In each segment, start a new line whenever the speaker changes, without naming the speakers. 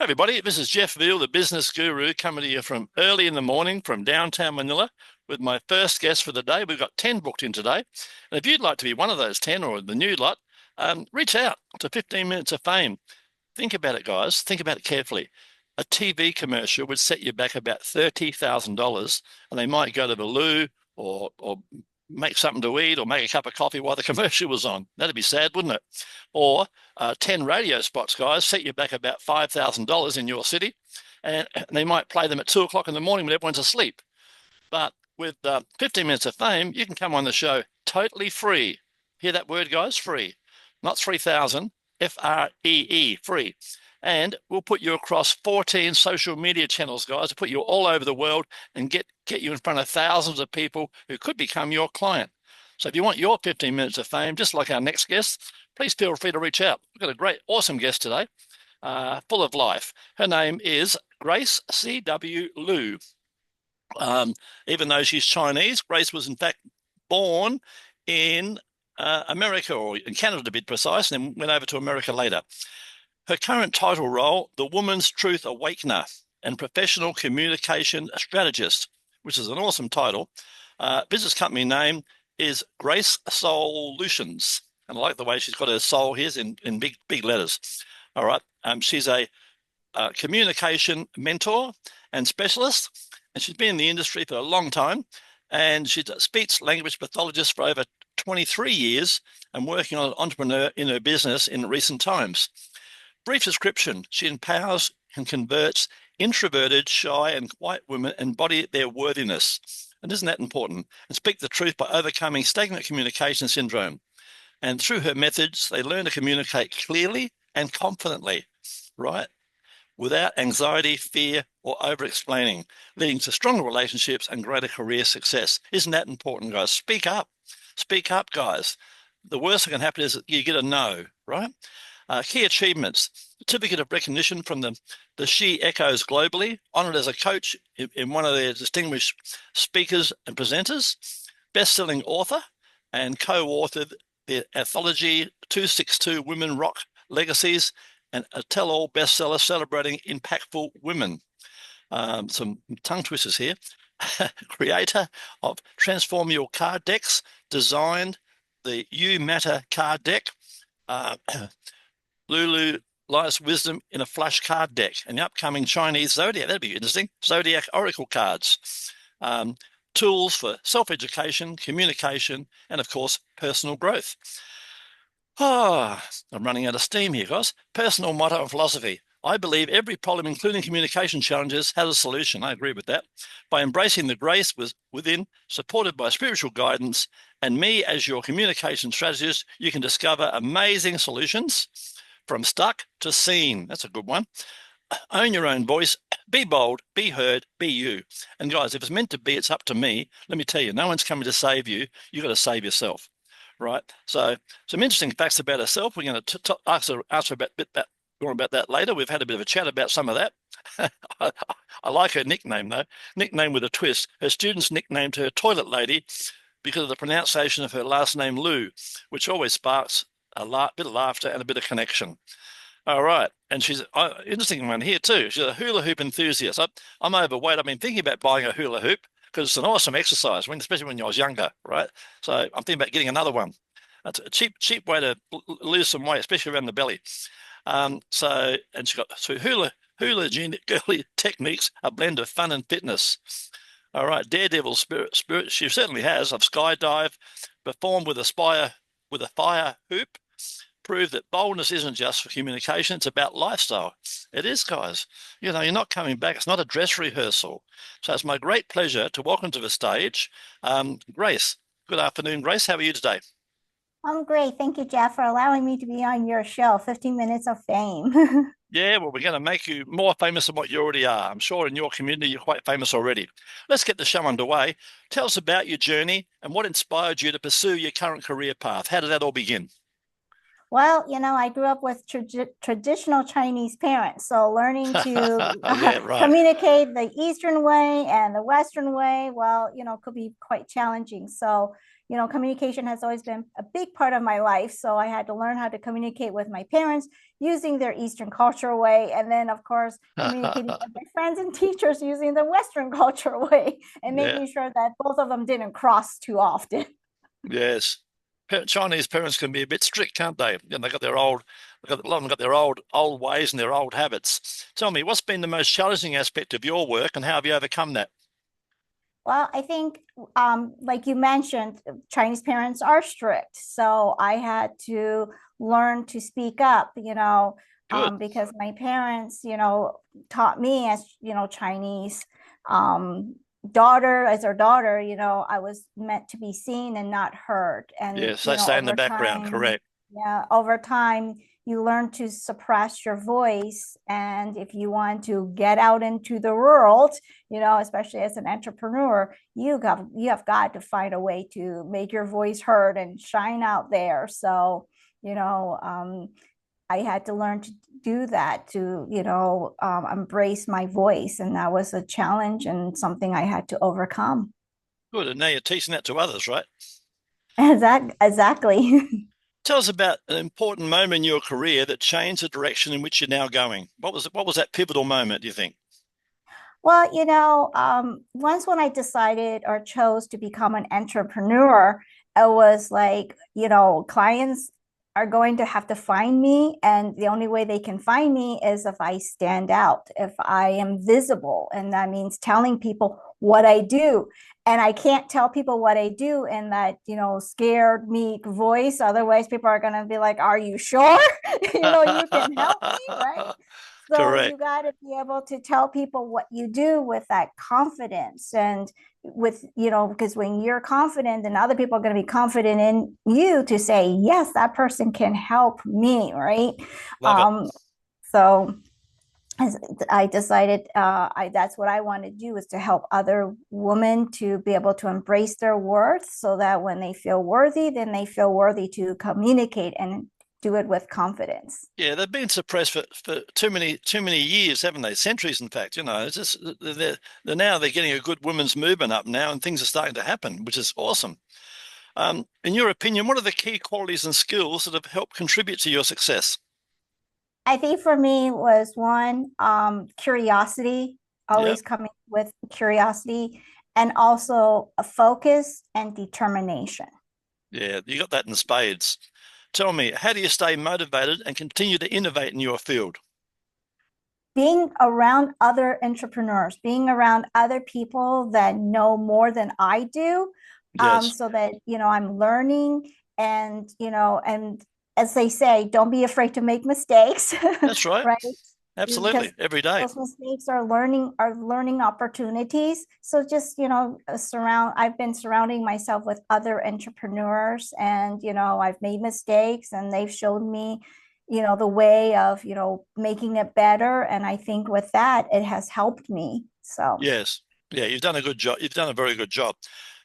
Hey everybody, this is Jeff Veale, the business guru, coming to you from early in the morning from downtown Manila with my first guest for the day. We've got 10 booked in today. And if you'd like to be one of those 10 or the new lot, reach out to 15 Minutes of Fame. Think about it, guys. Think about it carefully. A TV commercial would set you back about $30,000, and they might go to the loo or make something to eat or make a cup of coffee while the commercial was on. That'd be sad, wouldn't it? Or 10 radio spots, guys, set you back about $5,000 in your city, and they might play them at 2 o'clock in the morning when everyone's asleep. But with 15 Minutes of Fame, you can come on the show totally free. Hear that word, guys? Free. Not 3,000, F-R-E-E, free. And we'll put you across 14 social media channels, guys, to put you all over the world and get you in front of thousands of people who could become your client. So if you want your 15 Minutes of Fame, just like our next guest, please feel free to reach out. We've got a great, awesome guest today, full of life. Her name is Grace C.W. Liu. Even though she's Chinese, Grace was in fact born in America, or in Canada to be precise, and then went over to America later. Her current title role, the Woman's Truth Awakener and Professional Communication Strategist, which is an awesome title. Business company name is GraceSOULutions. And I like the way she's got her soul here in big letters. All right. She's a communication mentor and specialist, and she's been in the industry for a long time. And she's a speech-language pathologist for over 23 years and working on an entrepreneur in her business in recent times. Brief description: she empowers and converts introverted, shy, and quiet women embody their worthiness. And isn't that important? And speak the truth by overcoming stagnant communication syndrome. And through her methods, they learn to communicate clearly and confidently, right? Without anxiety, fear, or over-explaining, leading to stronger relationships and greater career success. Isn't that important, guys? Speak up. Speak up, guys. The worst that can happen is that you get a no, right? Key achievements: certificate of recognition from the She Echoes globally, honored as a coach in one of their distinguished speakers and presenters, best-selling author, and co-authored the anthology 262 Women Rock Legacies, and a tell-all bestseller celebrating impactful women. Some tongue twisters here. Creator of Transform Your Card Decks, designed the You Matter card deck. Lulu lies wisdom in a flush card deck, and the upcoming Chinese zodiac, that'd be interesting, zodiac oracle cards. Tools for self-education, communication, and of course, personal growth. I'm running out of steam here, guys. Personal motto and philosophy: I believe every problem, including communication challenges, has a solution. I agree with that. By embracing the grace within, supported by spiritual guidance, and me as your communication strategist, you can discover amazing solutions from stuck to seen. That's a good one. Own your own voice. Be bold. Be heard. Be you. And guys, if it's meant to be, it's up to me. Let me tell you, no one's coming to save you. You've got to save yourself, right? So some interesting facts about herself. We're going to ask her more about that later. We've had a bit of a chat about some of that. I like her nickname, though. Nickname with a twist. Her students nicknamed her Toilet Lady because of the pronunciation of her last name, Liu, which always sparks a bit of laughter and a bit of connection. All right. And she's an interesting one here too. She's a hula hoop enthusiast. I'm overweight. I've been thinking about buying a hula hoop because it's an awesome exercise, especially when I was younger, right? So I'm thinking about getting another one. That's a cheap way to lose some weight, especially around the belly. And she's got hula girly techniques, a blend of fun and fitness. All right. Daredevil spirit. She certainly has. I've skydived, performed with a fire hoop, prove that boldness isn't just for communication, it's about lifestyle. It is, guys. You know, you're not coming back. It's not a dress rehearsal. So it's my great pleasure to welcome to the stage Grace. Good afternoon, Grace. How are you today?
I'm great. Thank you, Jeff, for allowing me to be on your show, 15 Minutes of Fame.
Yeah, well, we're going to make you more famous than what you already are. I'm sure in your community you're quite famous already. Let's get the show underway. Tell us about your journey and what inspired you to pursue your current career path. How did that all begin?
Well, I grew up with traditional Chinese parents, so learning to
Yeah, right.
communicate the Eastern way and the Western way, well, could be quite challenging. So, communication has always been a big part of my life. So I had to learn how to communicate with my parents using their Eastern culture way, and then, of course, communicating with my friends and teachers using the Western culture way, and
Yeah,
making sure that both of them didn't cross too often.
yes. Chinese parents can be a bit strict, can't they? And they got their old, a lot of them got their old ways and their old habits. Tell me, what's been the most challenging aspect of your work, and how have you overcome that?
Well, I think, like you mentioned, Chinese parents are strict. So I had to learn to speak up,
Good.
because my parents, taught me as, Chinese um, daughter, as their daughter, I was meant to be seen and not heard. And,
Yes, they stay in the background, correct.
over time, you learn to suppress your voice. And if you want to get out into the world, especially as an entrepreneur, you have got to find a way to make your voice heard and shine out there. So, you know, I had to learn to do that, to, embrace my voice. And that was a challenge and something I had to overcome.
Good. And now you're teaching that to others, right?
Exactly.
Tell us about an important moment in your career that changed the direction in which you're now going. What was that pivotal moment, do you think?
Well, once when I decided or chose to become an entrepreneur, it was like, clients are going to have to find me. And the only way they can find me is if I stand out, if I am visible. And that means telling people what I do. And I can't tell people what I do in that, scared, meek voice. Otherwise, people are going to be like, are you sure? You can help me, right? So you
Correct.
got to be able to tell people what you do with that confidence, and with, because when you're confident, then other people are going to be confident in you to say, yes, that person can help me, right?
Love it.
Um, so as I decided, that's what I want to do, is to help other women to be able to embrace their worth, so that when they feel worthy, then they feel worthy to communicate and do it with confidence.
Yeah, they've been suppressed for too many years, haven't they? Centuries, in fact. It's just they're now they're getting a good women's movement up now, and things are starting to happen, which is awesome. In your opinion, what are the key qualities and skills that have helped contribute to your success?
I think for me was one, curiosity,
Yeah,
always coming with curiosity, and also a focus and determination.
yeah, you got that in spades. Tell me, how do you stay motivated and continue to innovate in your field?
Being around other entrepreneurs, being around other people that know more than I do,
Yes,
so that, I'm learning, and as they say, don't be afraid to make mistakes,
that's right.
right? Because
Absolutely, every day.
those mistakes are learning opportunities. So just, I've been surrounding myself with other entrepreneurs, and I've made mistakes and they've shown me, the way of, making it better. And I think with that, it has helped me. So
Yes. Yeah, you've done a good job. You've done a very good job.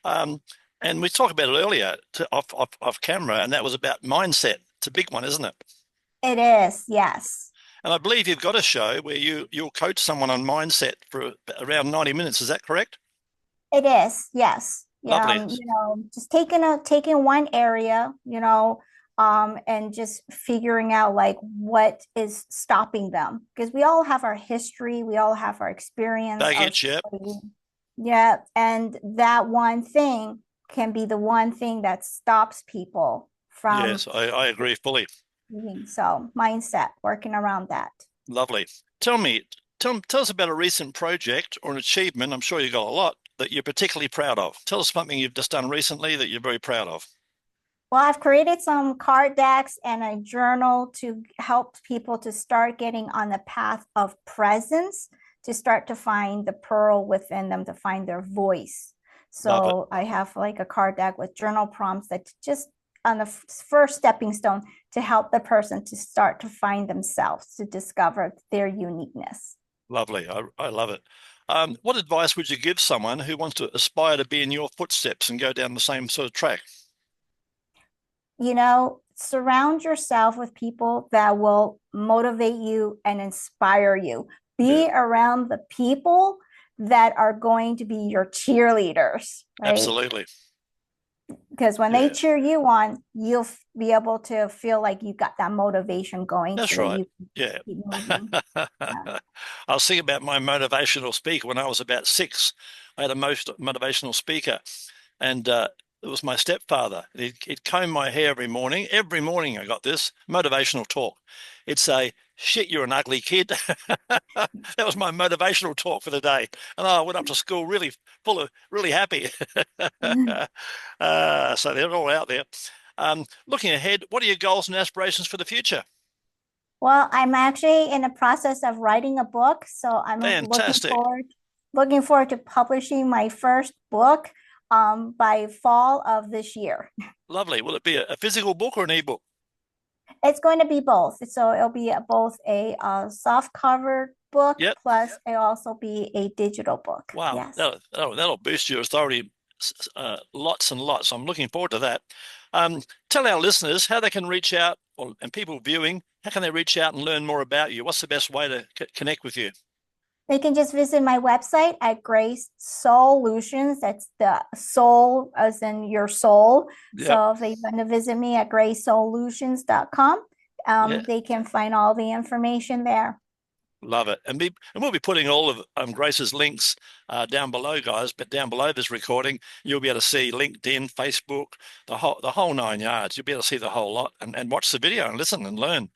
Um, and we talked about it earlier off camera, and that was about mindset. It's a big one, isn't it?
it is, yes.
And I believe you've got a show where you'll coach someone on mindset for around 90 minutes. Is that correct?
It is, yes. Yeah,
Lovely.
just taking one area, and just figuring out like what is stopping them. Because we all have our history, we all have our experience, our
Baggage, yeah.
story. Yeah, and that one thing can be the one thing that stops people from
Yes, I agree fully.
moving. So mindset, working around that.
Lovely. Tell me, tell us about a recent project or an achievement. I'm sure you got a lot that you're particularly proud of. Tell us something you've just done recently that you're very proud of.
Well, I've created some card decks and a journal to help people to start getting on the path of presence, to start to find the pearl within them, to find their voice.
Love it.
So I have like a card deck with journal prompts that just on the first stepping stone to help the person to start to find themselves, to discover their uniqueness.
Lovely. I love it. What advice would you give someone who wants to aspire to be in your footsteps and go down the same sort of track?
surround yourself with people that will motivate you and inspire you. Be around the people that are going to be your cheerleaders, right?
Absolutely.
Because when they cheer you on, you'll be able to feel like you got that motivation going.
That's
so
right.
that you keep moving.
I was thinking about my motivational speaker when I was about 6. I had a motivational speaker, and it was my stepfather. He'd comb my hair every morning. Every morning I got this motivational talk. It'd say, "Shit, you're an ugly kid." That was my motivational talk for the day. And I went up to school really happy. So they're all out there. Looking ahead, what are your goals and aspirations for the future?
Well, I'm actually in the process of writing a book, so I'm
Fantastic.
looking forward to publishing my first book by fall of this year.
Lovely. Will it be a physical book or an ebook?
It's going to be both. So it'll be both a soft cover book, plus it'll also be a digital book.
Wow.
Yes.
That'll boost your authority lots and lots. I'm looking forward to that. Tell our listeners how they can reach out, and people viewing, how can they reach out and learn more about you? What's the best way to connect with you?
They can just visit my website at GraceSOULutions. That's the soul as in your soul. Yep. So if they want to visit me at GraceSOULutions.com, they can find all the information there.
Love it. And we'll be putting all of Grace's links down below, guys. But down below this recording, you'll be able to see LinkedIn, Facebook, the whole 9 yards. You'll be able to see the whole lot and watch the video and listen and learn.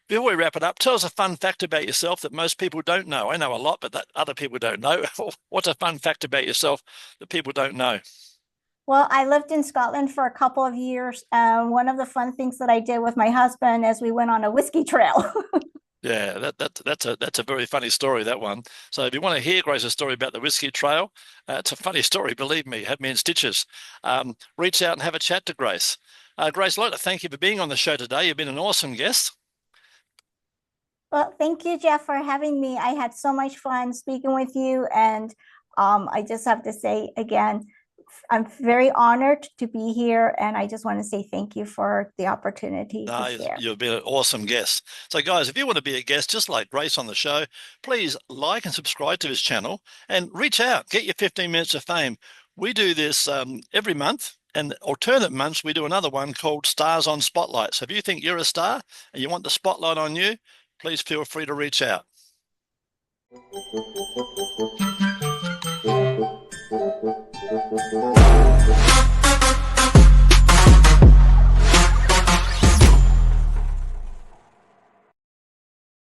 Before we wrap it up, tell us a fun fact about yourself that most people don't know. I know a lot, but that other people don't know. What's a fun fact about yourself that people don't know?
Well, I lived in Scotland for a couple of years. One of the fun things that I did with my husband is we went on a whiskey trail.
Yeah, that's a very funny story, that one. So if you want to hear Grace's story about the whiskey trail, it's a funny story, believe me. Had me in stitches. Reach out and have a chat to Grace. Grace, I'd like to thank you for being on the show today. You've been an awesome guest.
Well, thank you, Jeff, for having me. I had so much fun speaking with you, and I just have to say again, I'm very honored to be here, and I just want to say thank you for the opportunity to share.
You've been an awesome guest. So guys, if you want to be a guest just like Grace on the show, please like and subscribe to his channel and reach out, get your 15 minutes of fame. We do this every month, and alternate months we do another one called Stars on Spotlight. So if you think you're a star and you want the spotlight on you, please feel free to reach out. Thank you.